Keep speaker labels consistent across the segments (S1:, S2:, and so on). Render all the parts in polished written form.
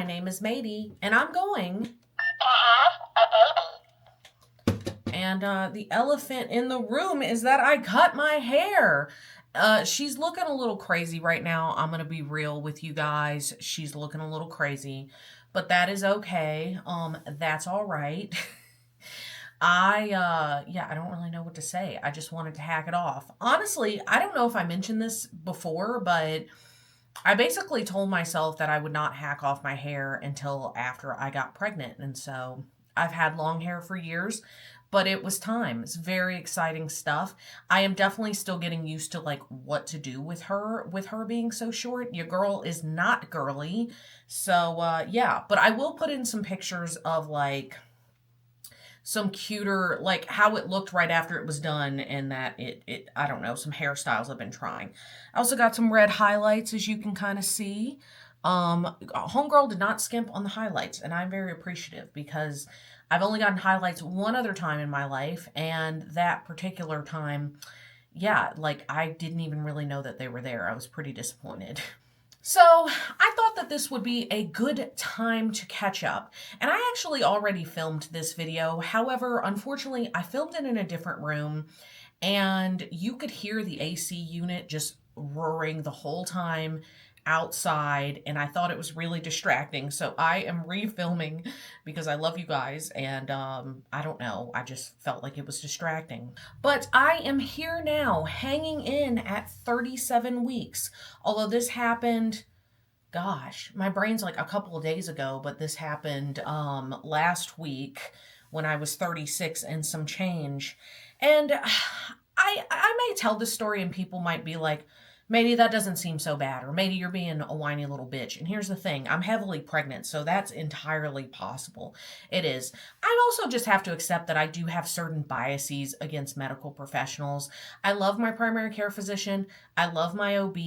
S1: my name is Maddie, and I'm going. And the elephant in the room is that I cut my hair. She's looking a little crazy right now. I'm going to be real with you guys. She's looking a little crazy, but that is okay. That's all right. I don't really know what to say. I just wanted to hack it off. Honestly, I don't know if I mentioned this before, but I basically told myself that I would not hack off my hair until after I got pregnant. And so I've had long hair for years, but it was time. It's very exciting stuff. I am definitely still getting used to like what to do with her being so short. Your girl is not girly. So yeah, but I will put in some pictures of like some cuter, like how it looked right after it was done, and that I don't know, some hairstyles I've been trying. I also got some red highlights, as you can kind of see. Homegirl did not skimp on the highlights, and I'm very appreciative because I've only gotten highlights one other time in my life, and that particular time, yeah, like I didn't even really know that they were there. I was pretty disappointed. So I thought that this would be a good time to catch up. And I actually already filmed this video. However, unfortunately, I filmed it in a different room and you could hear the AC unit just roaring the whole time outside, and I thought it was really distracting. So I am refilming because I love you guys, and I don't know, I just felt like it was distracting. But I am here now, hanging in at 37 weeks. Although this happened, gosh, my brain's like a couple of days ago, but this happened last week when I was 36 and some change. And I may tell this story and people might be like, maybe that doesn't seem so bad, or maybe you're being a whiny little bitch. And here's the thing, I'm heavily pregnant, so that's entirely possible. It is. I also just have to accept that I do have certain biases against medical professionals. I love my primary care physician. I love my OB.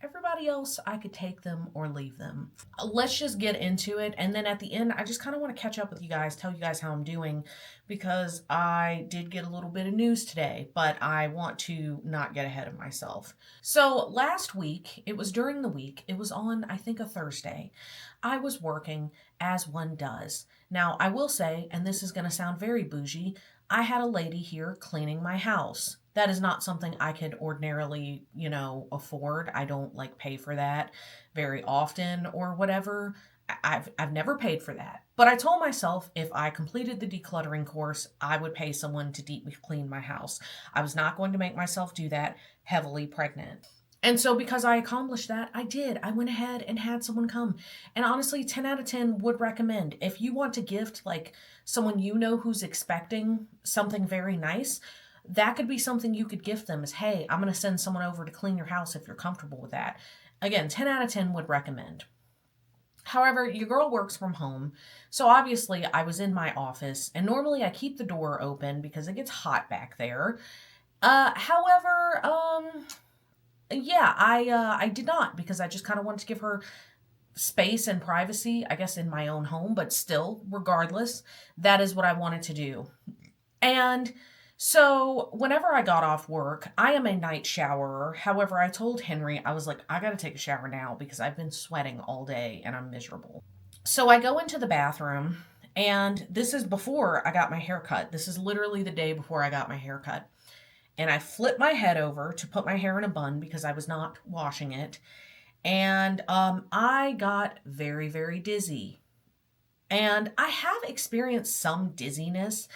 S1: Everybody else, I could take them or leave them. Let's just get into it. And then at the end, I just kind of want to catch up with you guys, tell you guys how I'm doing, because I did get a little bit of news today, but I want to not get ahead of myself. So last week, it was during the week, it was on, I think, a Thursday. I was working as one does. Now, I will say, and this is going to sound very bougie, I had a lady here cleaning my house. That is not something I could ordinarily, afford. I don't like pay for that very often or whatever. I've never paid for that. But I told myself if I completed the decluttering course, I would pay someone to deep clean my house. I was not going to make myself do that heavily pregnant. And so because I accomplished that, I did. I went ahead and had someone come. And honestly, 10 out of 10 would recommend. If you want to gift like someone you know who's expecting something very nice, that could be something you could gift them is, hey, I'm going to send someone over to clean your house if you're comfortable with that. Again, 10 out of 10 would recommend. However, your girl works from home, so obviously I was in my office, and normally I keep the door open because it gets hot back there. However, yeah, I did not, because I just kind of wanted to give her space and privacy, I guess, in my own home, but still, regardless, that is what I wanted to do. And so whenever I got off work, I am a night showerer. However, I told Henry, I was like, I got to take a shower now because I've been sweating all day and I'm miserable. So I go into the bathroom, and this is before I got my hair cut. This is literally the day before I got my hair cut. And I flipped my head over to put my hair in a bun because I was not washing it. And I got very, very dizzy. And I have experienced some dizziness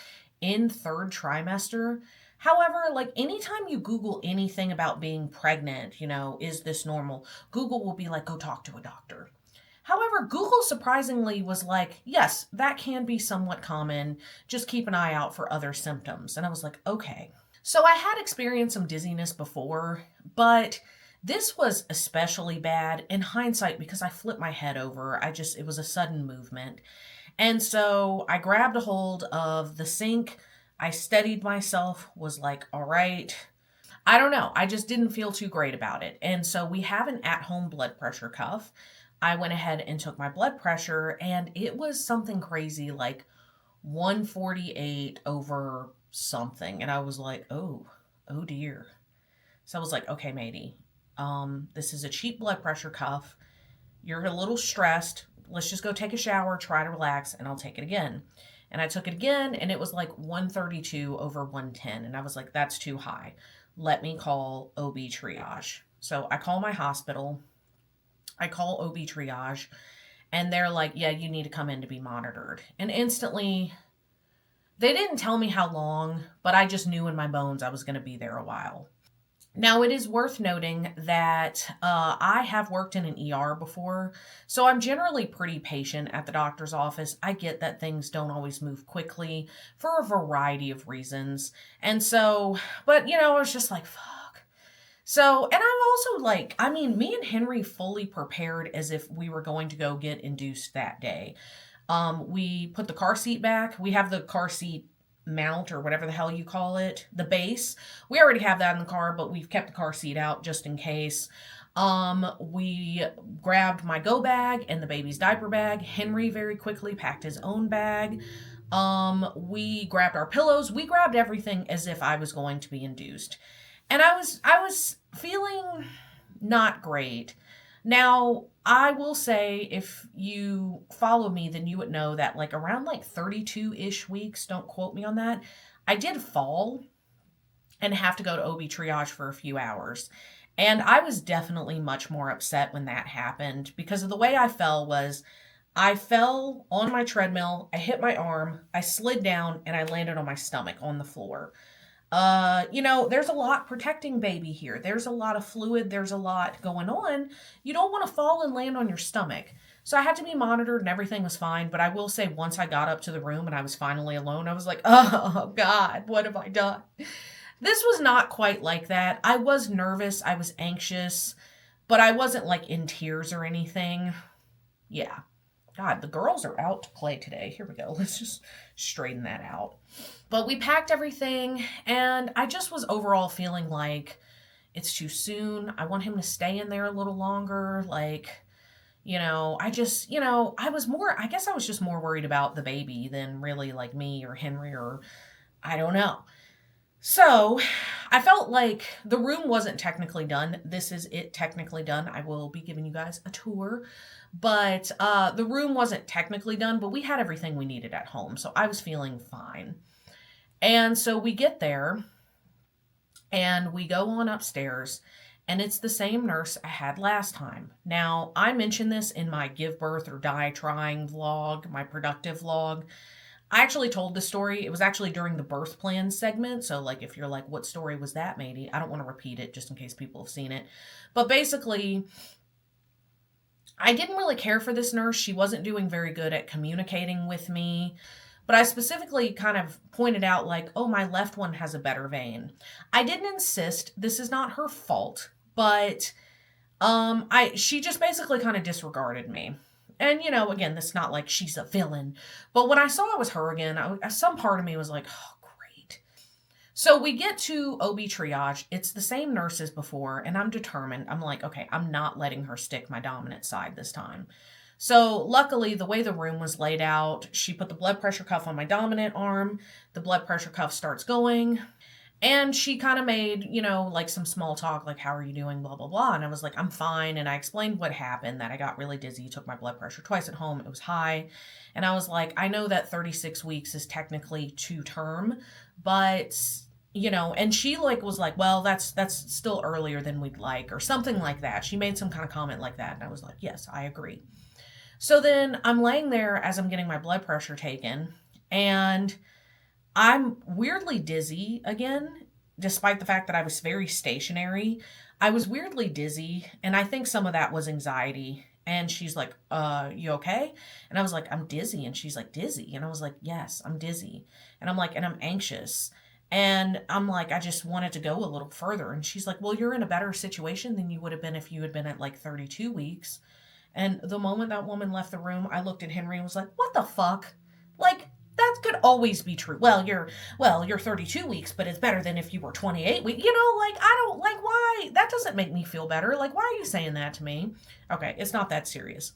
S1: in third trimester. However, like anytime you Google anything about being pregnant, is this normal? Google will be like, go talk to a doctor. However, Google surprisingly was like, yes, that can be somewhat common. Just keep an eye out for other symptoms. And I was like, okay. So I had experienced some dizziness before, but this was especially bad in hindsight because I flipped my head over. It was a sudden movement. And so I grabbed a hold of the sink. I steadied myself, was like, all right. I don't know. I just didn't feel too great about it. And so we have an at-home blood pressure cuff. I went ahead and took my blood pressure, and it was something crazy like 148 over something. And I was like, oh dear. So I was like, okay, Maddie, this is a cheap blood pressure cuff. You're a little stressed. let's just go take a shower, try to relax, and I'll take it again. And I took it again, and it was like 132 over 110. And I was like, that's too high. Let me call OB triage. So I call my hospital. I call OB triage, and they're like, yeah, you need to come in to be monitored. And instantly, they didn't tell me how long, but I just knew in my bones I was going to be there a while. Now, it is worth noting that I have worked in an ER before, so I'm generally pretty patient at the doctor's office. I get that things don't always move quickly for a variety of reasons. And so, but I was just like, fuck. So, and I'm also like, I mean, me and Henry fully prepared as if we were going to go get induced that day. We put the car seat back. We have the car seat mount or whatever the hell you call it, the base. We already have that in the car, but we've kept the car seat out just in case. We grabbed my go bag and the baby's diaper bag. Henry very quickly packed his own bag. We grabbed our pillows. We grabbed everything as if I was going to be induced. And I was feeling not great. Now, I will say, if you follow me, then you would know that like around like 32-ish weeks, don't quote me on that, I did fall and have to go to OB triage for a few hours. And I was definitely much more upset when that happened, because of the way I fell was I fell on my treadmill, I hit my arm, I slid down, and I landed on my stomach on the floor. There's a lot protecting baby here. There's a lot of fluid. There's a lot going on. You don't want to fall and land on your stomach. So I had to be monitored and everything was fine. But I will say, once I got up to the room and I was finally alone, I was like, oh God, what have I done? This was not quite like that. I was nervous. I was anxious, but I wasn't like in tears or anything. Yeah. God, the girls are out to play today. Here we go. Let's just straighten that out. But we packed everything, and I just was overall feeling like it's too soon. I want him to stay in there a little longer. Like, I just, I guess I was just more worried about the baby than really like me or Henry or I don't know. So I felt like the room wasn't technically done. This is it technically done. I will be giving you guys a tour. But the room wasn't technically done, but we had everything we needed at home. So I was feeling fine. And so we get there and we go on upstairs, and it's the same nurse I had last time. Now, I mentioned this in my give birth or die trying vlog, my productive vlog. I actually told this story. It was actually during the birth plan segment. So like, if you're like, what story was that, Maddie? I don't want to repeat it just in case people have seen it. But basically, I didn't really care for this nurse. She wasn't doing very good at communicating with me. But I specifically kind of pointed out like, oh, my left one has a better vein. I didn't insist. This is not her fault. But she just basically kind of disregarded me. And, again, this is not like she's a villain. But when I saw it was her again, some part of me was like, oh, great. So we get to OB triage. It's the same nurse as before. And I'm determined. I'm like, okay, I'm not letting her stick my dominant side this time. So luckily, the way the room was laid out, she put the blood pressure cuff on my dominant arm. The blood pressure cuff starts going. And she kind of made, like some small talk, like, how are you doing, blah, blah, blah. And I was like, I'm fine. And I explained what happened, that I got really dizzy, took my blood pressure twice at home. It was high. And I was like, I know that 36 weeks is technically to term, but, and she was like, well, that's still earlier than we'd like, or something like that. She made some kind of comment like that. And I was like, yes, I agree. So then I'm laying there as I'm getting my blood pressure taken, and I'm weirdly dizzy again, despite the fact that I was very stationary. I was weirdly dizzy, and I think some of that was anxiety. And she's like, you okay? And I was like, I'm dizzy. And she's like, dizzy? And I was like, yes, I'm dizzy. And I'm like, and I'm anxious. And I'm like, I just wanted to go a little further. And she's like, well, you're in a better situation than you would have been if you had been at like 32 weeks. And the moment that woman left the room, I looked at Henry and was like, what the fuck? Like, that could always be true. Well, you're 32 weeks, but it's better than if you were 28 weeks. Why? That doesn't make me feel better. Like, why are you saying that to me? Okay, it's not that serious.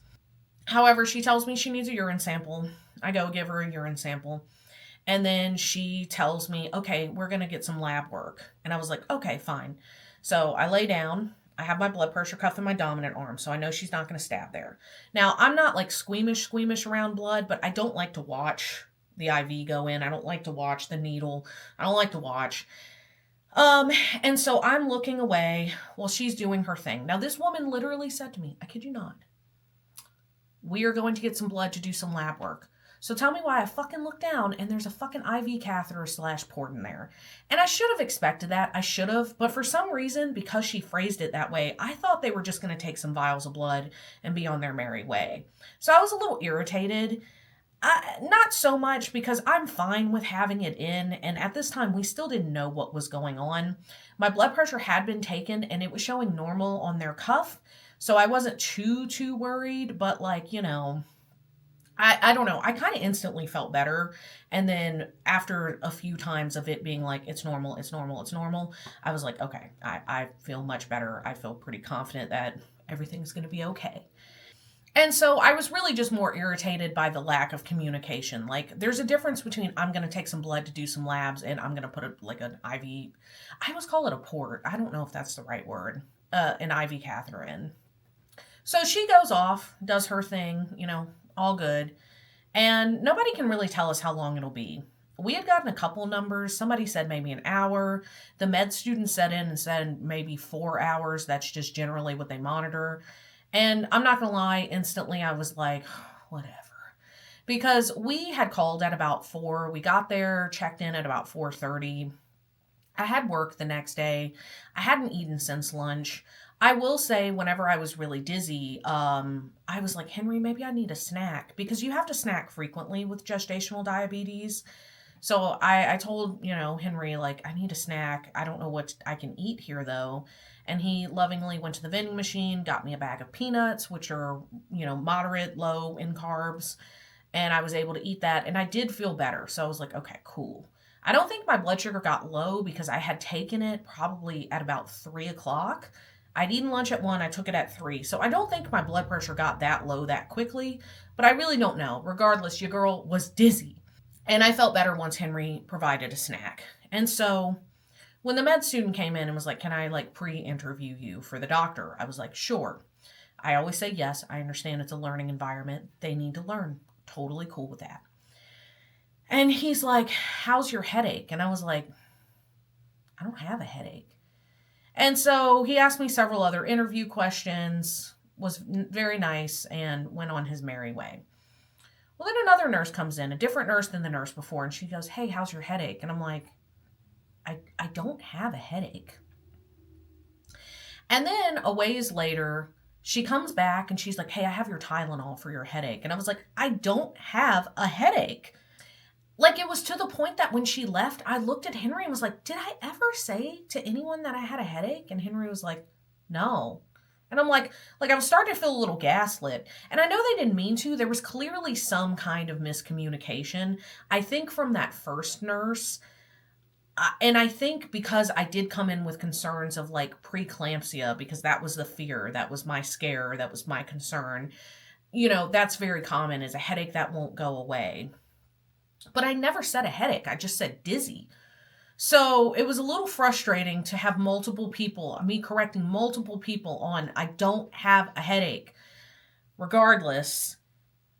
S1: However, she tells me she needs a urine sample. I go give her a urine sample. And then she tells me, okay, we're going to get some lab work. And I was like, okay, fine. So I lay down. I have my blood pressure cuff in my dominant arm, so I know she's not going to stab there. Now, I'm not like squeamish around blood, but I don't like to watch the IV go in. I don't like to watch the needle. I don't like to watch. And so I'm looking away while she's doing her thing. Now, this woman literally said to me, I kid you not, we are going to get some blood to do some lab work. So tell me why I fucking look down and there's a fucking IV catheter / port in there. And I should have expected that. I should have. But for some reason, because she phrased it that way, I thought they were just going to take some vials of blood and be on their merry way. So I was a little irritated. Not so much because I'm fine with having it in. And at this time, we still didn't know what was going on. My blood pressure had been taken and it was showing normal on their cuff. So I wasn't too worried. But like, you know, I don't know. I kind of instantly felt better. And then after a few times of it being like, it's normal, I was like, okay, I feel much better. I feel pretty confident that everything's going to be okay. And so I was really just more irritated by the lack of communication. Like, there's a difference between I'm going to take some blood to do some labs and I'm going to put an IV, I always call it a port. I don't know if that's the right word, an IV catheter in. So she goes off, does her thing, you know, all good. And nobody can really tell us how long it'll be. We had gotten a couple numbers. Somebody said maybe an hour. The med student set in and said maybe 4 hours. That's just generally what they monitor. And I'm not going to lie, instantly I was like, whatever. Because we had called at about 4. We got there, checked in at about 4:30. I had work the next day. I hadn't eaten since lunch. I will say whenever I was really dizzy, I was like, Henry, maybe I need a snack. Because you have to snack frequently with gestational diabetes. So I told, you know, Henry, like, I need a snack. I don't know what I can eat here, though. And he lovingly went to the vending machine, got me a bag of peanuts, which are, you know, moderate, low in carbs. And I was able to eat that. And I did feel better. So I was like, okay, cool. I don't think my blood sugar got low because I had taken it probably at about 3 o'clock. I'd eaten lunch at 1, I took it at 3. So I don't think my blood pressure got that low that quickly, but I really don't know. Regardless, your girl was dizzy. And I felt better once Henry provided a snack. And so when the med student came in and was like, can I like pre-interview you for the doctor? I was like, sure. I always say yes. I understand it's a learning environment. They need to learn. Totally cool with that. And he's like, how's your headache? And I was like, I don't have a headache. And so he asked me several other interview questions, was very nice, and went on his merry way. Well, then another nurse comes in, a different nurse than the nurse before, and she goes, hey, how's your headache? And I'm like, I don't have a headache. And then a ways later, she comes back and she's like, hey, I have your Tylenol for your headache. And I was like, I don't have a headache. Like, it was to the point that when she left, I looked at Henry and was like, did I ever say to anyone that I had a headache? And Henry was like, no. And I'm like I was starting to feel a little gaslit. And I know they didn't mean to. There was clearly some kind of miscommunication. I think from that first nurse. And I think because I did come in with concerns of like pre-eclampsia, because that was the fear, that was my scare, that was my concern. You know, that's very common, is a headache that won't go away. But I never said a headache. I just said dizzy. So it was a little frustrating to have multiple people, me correcting multiple people on, I don't have a headache. Regardless,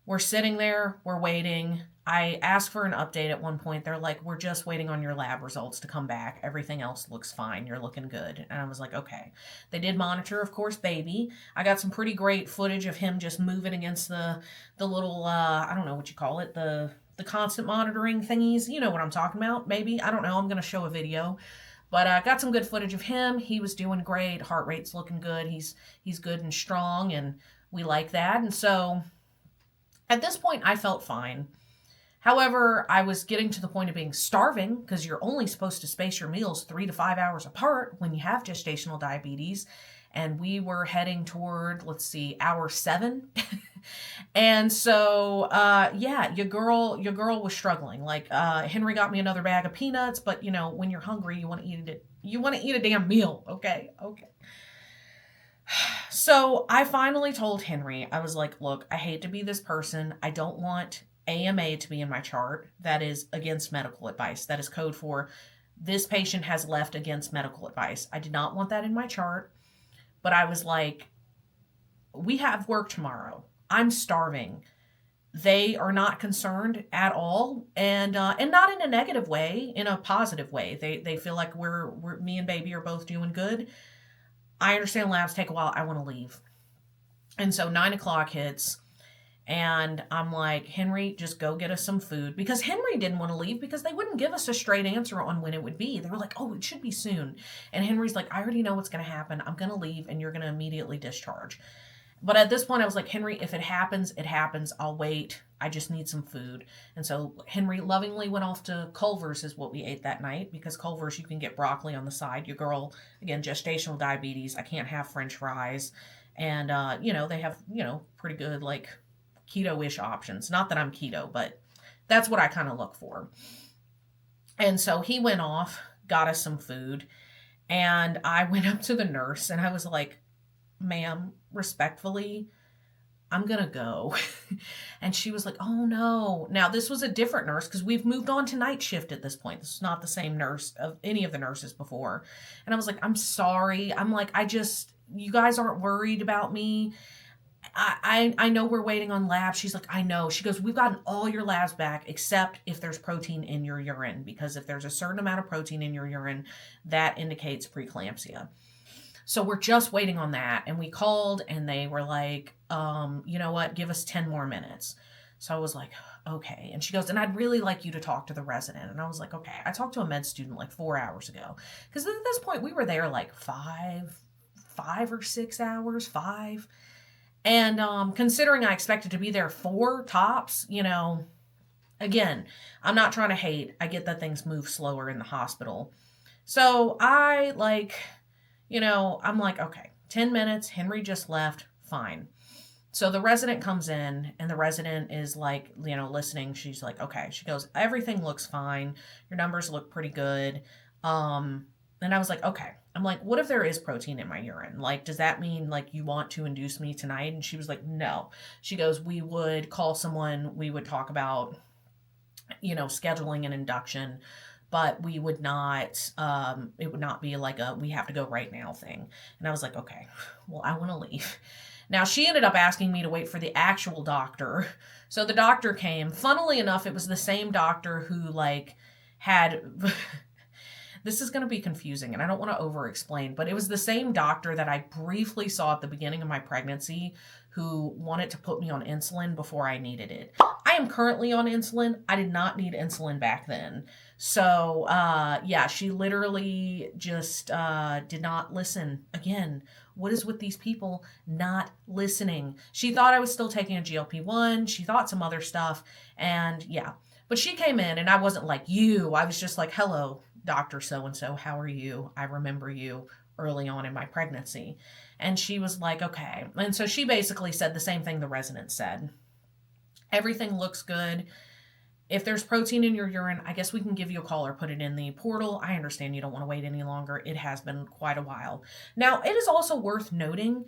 S1: we're sitting there, we're waiting. I asked for an update at one point. They're like, we're just waiting on your lab results to come back. Everything else looks fine. You're looking good. And I was like, okay. They did monitor, of course, baby. I got some pretty great footage of him just moving against the little, I don't know what you call it, the constant monitoring thingies. You know what I'm talking about, maybe. I don't know. I'm going to show a video. But I got some good footage of him. He was doing great. Heart rate's looking good. He's good and strong, and we like that. And so at this point, I felt fine. However, I was getting to the point of being starving, because you're only supposed to space your meals 3 to 5 hours apart when you have gestational diabetes. And we were heading toward, hour 7. And so, yeah, your girl was struggling. Like, Henry got me another bag of peanuts, but you know, when you're hungry, you want to eat it. You want to eat a damn meal. Okay. So I finally told Henry, I was like, look, I hate to be this person. I don't want AMA to be in my chart. That is against medical advice. That is code for this patient has left against medical advice. I did not want that in my chart. But I was like, we have work tomorrow. I'm starving. They are not concerned at all, and not in a negative way, in a positive way. They feel like we're me and baby are both doing good. I understand labs take a while. I want to leave. And so 9 o'clock hits, and I'm like, Henry, just go get us some food. Because Henry didn't want to leave because they wouldn't give us a straight answer on when it would be. They were like, oh, it should be soon. And Henry's like, I already know what's going to happen. I'm going to leave, and you're going to immediately discharge. But at this point, I was like, Henry, if it happens, it happens. I'll wait. I just need some food. And so Henry lovingly went off to Culver's, is what we ate that night, because Culver's, you can get broccoli on the side. Your girl, again, gestational diabetes. I can't have French fries. And, they have, pretty good, like, keto-ish options. Not that I'm keto, but that's what I kind of look for. And so he went off, got us some food, and I went up to the nurse, and I was like, ma'am, respectfully, I'm gonna go. And she was like, oh no. Now, this was a different nurse because we've moved on to night shift at this point. This is not the same nurse of any of the nurses before. And I was like, I'm sorry. I'm like, you guys aren't worried about me. I know we're waiting on labs. She's like, I know. She goes, we've gotten all your labs back except if there's protein in your urine, because if there's a certain amount of protein in your urine, that indicates preeclampsia. So we're just waiting on that. And we called, and they were like, you know what? Give us 10 more minutes. So I was like, okay. And she goes, and I'd really like you to talk to the resident. And I was like, okay. I talked to a med student like 4 hours ago. Because at this point, we were there like 5 or 6 hours, 5. And considering I expected to be there 4 tops, again, I'm not trying to hate. I get that things move slower in the hospital. So I'm like, okay, 10 minutes. Henry just left. Fine. So the resident comes in, and the resident is like, listening. She's like, okay. She goes, everything looks fine. Your numbers look pretty good. And I was like, okay. I'm like, what if there is protein in my urine? Like, does that mean like you want to induce me tonight? And she was like, no. She goes, we would call someone. We would talk about, scheduling an induction, but we would not, it would not be like we have to go right now thing. And I was like, okay, well, I want to leave. Now, she ended up asking me to wait for the actual doctor. So the doctor came. Funnily enough, it was the same doctor who had... This is going to be confusing, and I don't want to over-explain, but it was the same doctor that I briefly saw at the beginning of my pregnancy who wanted to put me on insulin before I needed it. I am currently on insulin. I did not need insulin back then. So, she literally just did not listen. Again, what is with these people not listening? She thought I was still taking a GLP-1. She thought some other stuff, and yeah. But she came in, and I wasn't like you. I was just like, hello, Dr. So-and-so, how are you? I remember you early on in my pregnancy. And she was like, okay. And so she basically said the same thing the resident said. Everything looks good. If there's protein in your urine, I guess we can give you a call or put it in the portal. I understand you don't want to wait any longer. It has been quite a while. Now, it is also worth noting,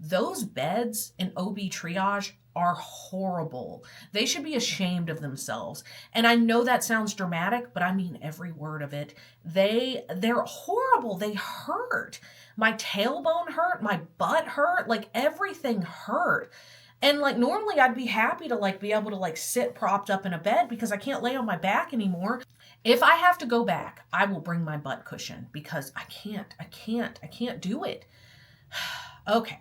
S1: those beds in OB triage are horrible. They should be ashamed of themselves. And I know that sounds dramatic, but I mean every word of it. They're horrible. They hurt. My tailbone hurt. My butt hurt. Like, everything hurt. And normally I'd be happy to be able to sit propped up in a bed because I can't lay on my back anymore. If I have to go back, I will bring my butt cushion because I can't do it. Okay.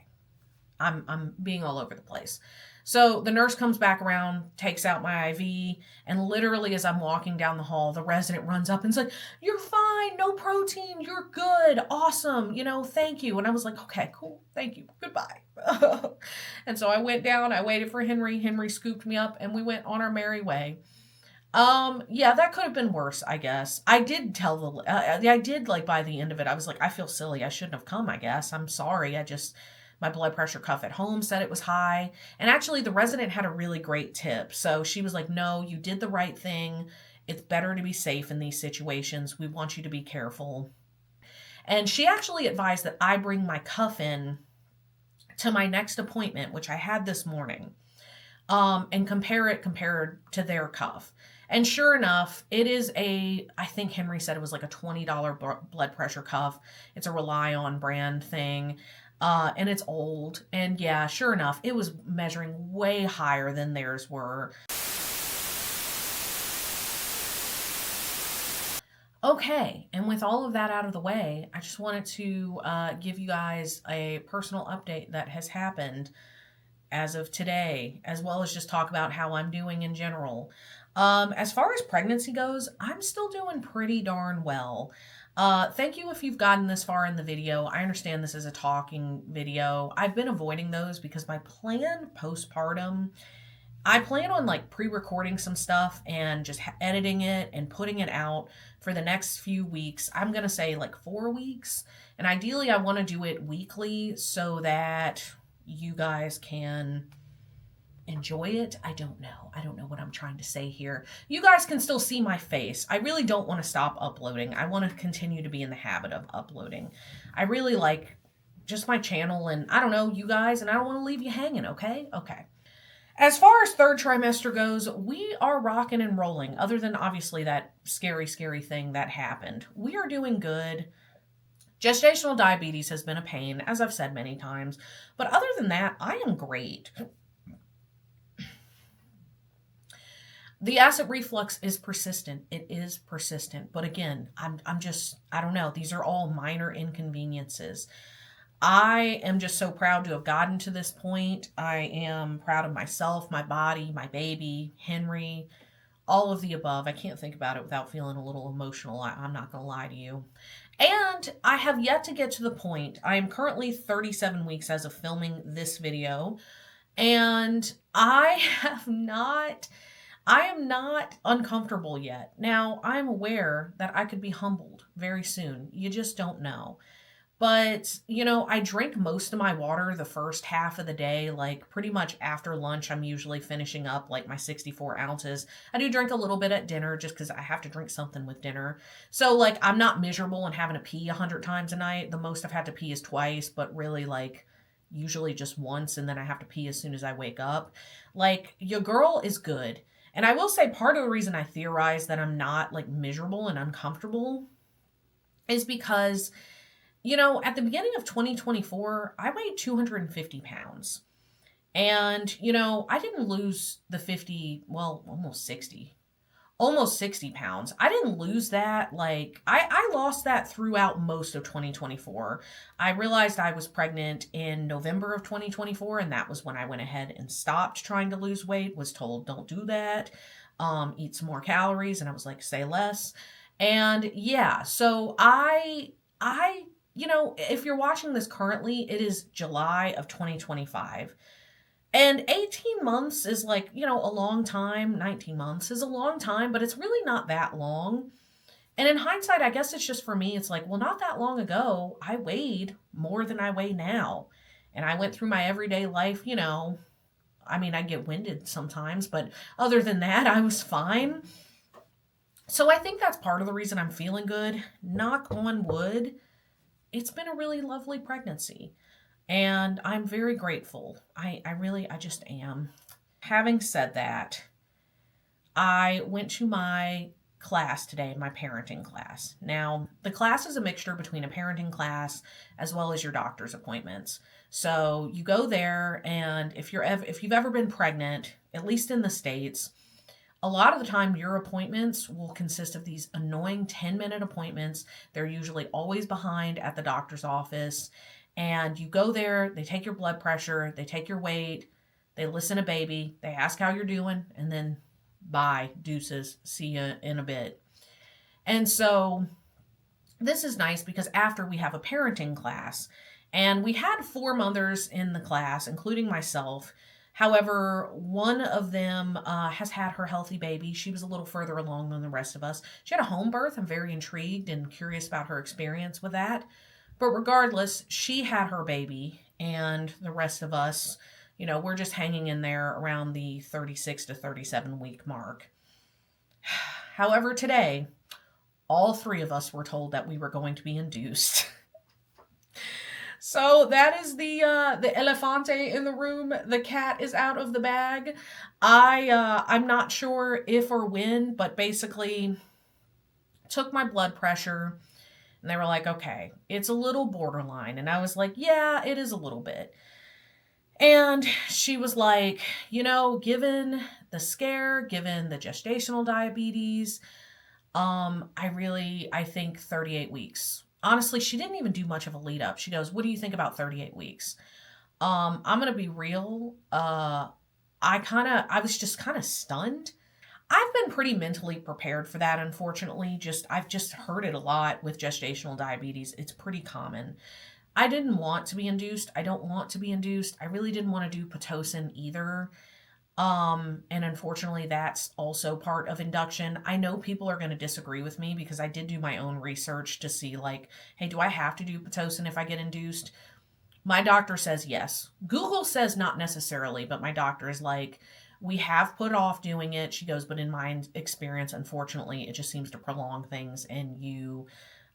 S1: I'm being all over the place. So the nurse comes back around, takes out my IV, and literally as I'm walking down the hall, the resident runs up and is like, you're fine, no protein, you're good, awesome, thank you. And I was like, okay, cool, thank you, goodbye. And so I went down, I waited for Henry. Henry scooped me up, and we went on our merry way. That could have been worse, I guess. I did tell by the end of it, I was like, I feel silly, I shouldn't have come, I guess. I'm sorry, my blood pressure cuff at home said it was high. And actually, the resident had a really great tip. So she was like, no, you did the right thing. It's better to be safe in these situations. We want you to be careful. And she actually advised that I bring my cuff in to my next appointment, which I had this morning, and compared to their cuff. And sure enough, it is I think Henry said it was like a $20 blood pressure cuff. It's a Rely On brand thing. And it's old. And yeah, sure enough, it was measuring way higher than theirs were. Okay, and with all of that out of the way, I just wanted to give you guys a personal update that has happened as of today, as well as just talk about how I'm doing in general. As far as pregnancy goes, I'm still doing pretty darn well. Thank you if you've gotten this far in the video. I understand this is a talking video. I've been avoiding those because my plan postpartum, I plan on like pre-recording some stuff and just editing it and putting it out for the next few weeks. I'm going to say like 4 weeks. And ideally I want to do it weekly so that you guys can enjoy it. I don't know. I don't know what I'm trying to say here. You guys can still see my face. I really don't want to stop uploading. I want to continue to be in the habit of uploading. I really like just my channel and I don't know, you guys, and I don't want to leave you hanging, okay? Okay. As far as third trimester goes, we are rocking and rolling, other than obviously that scary, scary thing that happened. We are doing good. Gestational diabetes has been a pain, as I've said many times. But other than that, I am great. The acid reflux is persistent. It is persistent. But again, I'm just, I don't know. These are all minor inconveniences. I am just so proud to have gotten to this point. I am proud of myself, my body, my baby, Henry, all of the above. I can't think about it without feeling a little emotional. I'm not going to lie to you. And I have yet to get to the point. I am currently 37 weeks as of filming this video. And I am not uncomfortable yet. Now, I'm aware that I could be humbled very soon. You just don't know. But, you know, I drink most of my water the first half of the day, like pretty much after lunch. I'm usually finishing up like my 64 ounces. I do drink a little bit at dinner just because I have to drink something with dinner. So, like, I'm not miserable and having to pee 100 times a night. The most I've had to pee is twice, but really, like, usually just once, and then I have to pee as soon as I wake up. Like, your girl is good. And I will say part of the reason I theorize that I'm not, like, miserable and uncomfortable is because, you know, at the beginning of 2024, I weighed 250 pounds. And, you know, I didn't lose the 50, well, almost 60 pounds. I didn't lose that. Like, I lost that throughout most of 2024. I realized I was pregnant in November of 2024, and that was when I went ahead and stopped trying to lose weight, was told, don't do that, eat some more calories. And I was like, say less. And yeah, so you know, if you're watching this currently, it is July of 2025. And 18 months is like, you know, a long time. 19 months is a long time, but it's really not that long. And in hindsight, I guess it's just for me, it's like, well, not that long ago, I weighed more than I weigh now. And I went through my everyday life, you know, I mean, I get winded sometimes, but other than that, I was fine. So I think that's part of the reason I'm feeling good. Knock on wood. It's been a really lovely pregnancy, and I'm very grateful. I just am. Having said that, I went to my class today, my parenting class. Now, the class is a mixture between a parenting class as well as your doctor's appointments. So you go there, and if you've ever been pregnant, at least in the States, a lot of the time, your appointments will consist of these annoying 10-minute appointments. They're usually always behind at the doctor's office. And you go there, they take your blood pressure, they take your weight, they listen to baby, they ask how you're doing, and then bye, deuces, see you in a bit. And so this is nice because after we have a parenting class, and we had 4 mothers in the class, including myself. However, one of them has had her healthy baby. She was a little further along than the rest of us. She had a home birth. I'm very intrigued and curious about her experience with that. But regardless, she had her baby, and the rest of us, you know, we're just hanging in there around the 36 to 37 week mark. However, today, all 3 of us were told that we were going to be induced. So that is the elefante in the room. The cat is out of the bag. I'm not sure if or when, but basically took my blood pressure and they were like, "Okay, it's a little borderline." And I was like, "Yeah, it is a little bit." And she was like, given the scare, given the gestational diabetes, I think 38 weeks. Honestly, she didn't even do much of a lead up. She goes, "What do you think about 38 weeks?" I'm gonna be real. I was just kind of stunned. I've been pretty mentally prepared for that, unfortunately. I've just heard it a lot with gestational diabetes. It's pretty common. I didn't want to be induced. I don't want to be induced. I really didn't want to do Pitocin either. And unfortunately, that's also part of induction. I know people are going to disagree with me because I did do my own research to see, like, hey, do I have to do Pitocin if I get induced? My doctor says yes. Google says not necessarily, but my doctor is like, we have put off doing it. She goes, but in my experience, unfortunately, it just seems to prolong things and you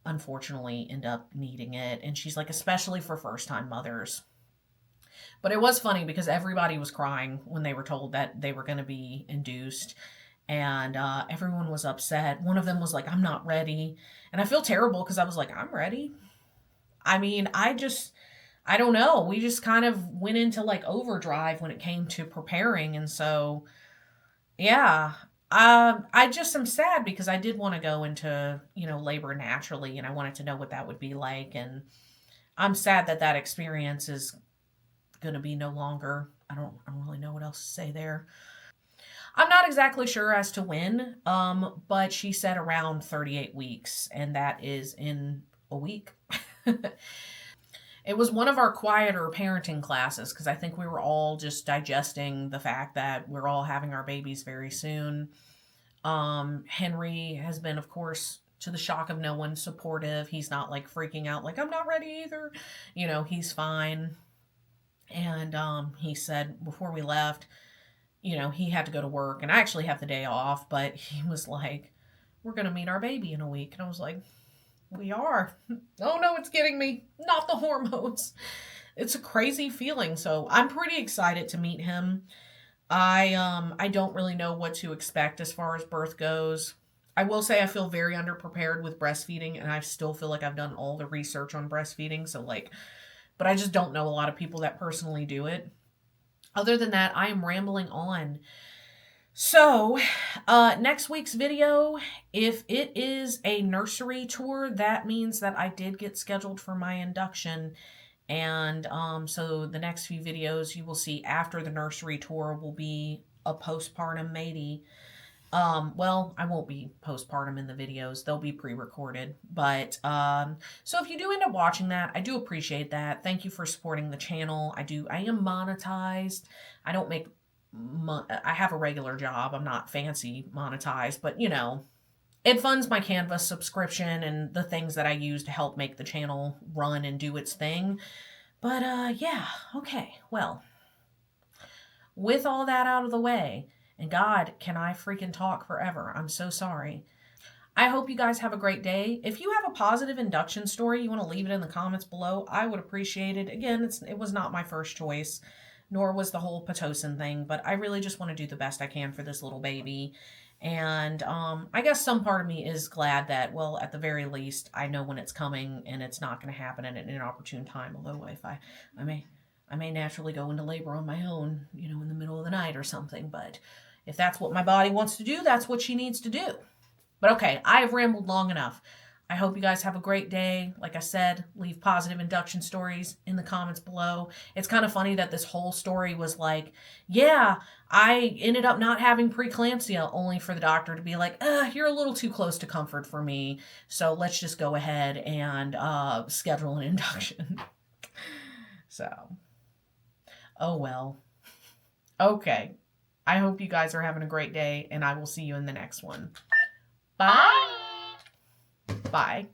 S1: unfortunately end up needing it. And she's like, especially for first time mothers. But it was funny because everybody was crying when they were told that they were going to be induced. And everyone was upset. One of them was like, "I'm not ready." And I feel terrible because I was like, "I'm ready." I mean, I don't know. We just kind of went into like overdrive when it came to preparing. And so, yeah, I just am sad because I did want to go into, labor naturally and I wanted to know what that would be like. And I'm sad that that experience is going to be no longer. I don't really know what else to say there. I'm not exactly sure as to when, but she said around 38 weeks, and that is in a week. It was one of our quieter parenting classes because I think we were all just digesting the fact that we're all having our babies very soon. Henry has been, of course, to the shock of no one, supportive. He's not like freaking out, like, "I'm not ready either." He's fine. And he said before we left, he had to go to work, and I actually have the day off, but he was like, "We're going to meet our baby in a week." And I was like, "We are." Oh no, it's getting me. Not the hormones. It's a crazy feeling. So I'm pretty excited to meet him. I don't really know what to expect as far as birth goes. I will say I feel very underprepared with breastfeeding, and I still feel like I've done all the research on breastfeeding. So like, but I just don't know a lot of people that personally do it. Other than that, I am rambling on. So, next week's video, if it is a nursery tour, that means that I did get scheduled for my induction. And so the next few videos you will see after the nursery tour will be a postpartum Maddie. Well, I won't be postpartum in the videos. They'll be pre-recorded. But so if you do end up watching that, I do appreciate that. Thank you for supporting the channel. I am monetized. I don't make I have a regular job. I'm not fancy monetized, but it funds my Canva subscription and the things that I use to help make the channel run and do its thing. But yeah, okay. Well, with all that out of the way, and God, can I freaking talk forever? I'm so sorry. I hope you guys have a great day. If you have a positive induction story, you want to leave it in the comments below, I would appreciate it. Again, it was not my first choice, nor was the whole Pitocin thing, but I really just want to do the best I can for this little baby. And I guess some part of me is glad that, well, at the very least, I know when it's coming and it's not going to happen at an inopportune time. Although if I may naturally go into labor on my own, in the middle of the night or something. But if that's what my body wants to do, that's what she needs to do. But okay, I have rambled long enough. I hope you guys have a great day. Like I said, leave positive induction stories in the comments below. It's kind of funny that this whole story was like, yeah, I ended up not having preeclampsia, only for the doctor to be like, you're a little too close to comfort for me. So let's just go ahead and schedule an induction. So, oh well. Okay. I hope you guys are having a great day, and I will see you in the next one. Bye. Bye.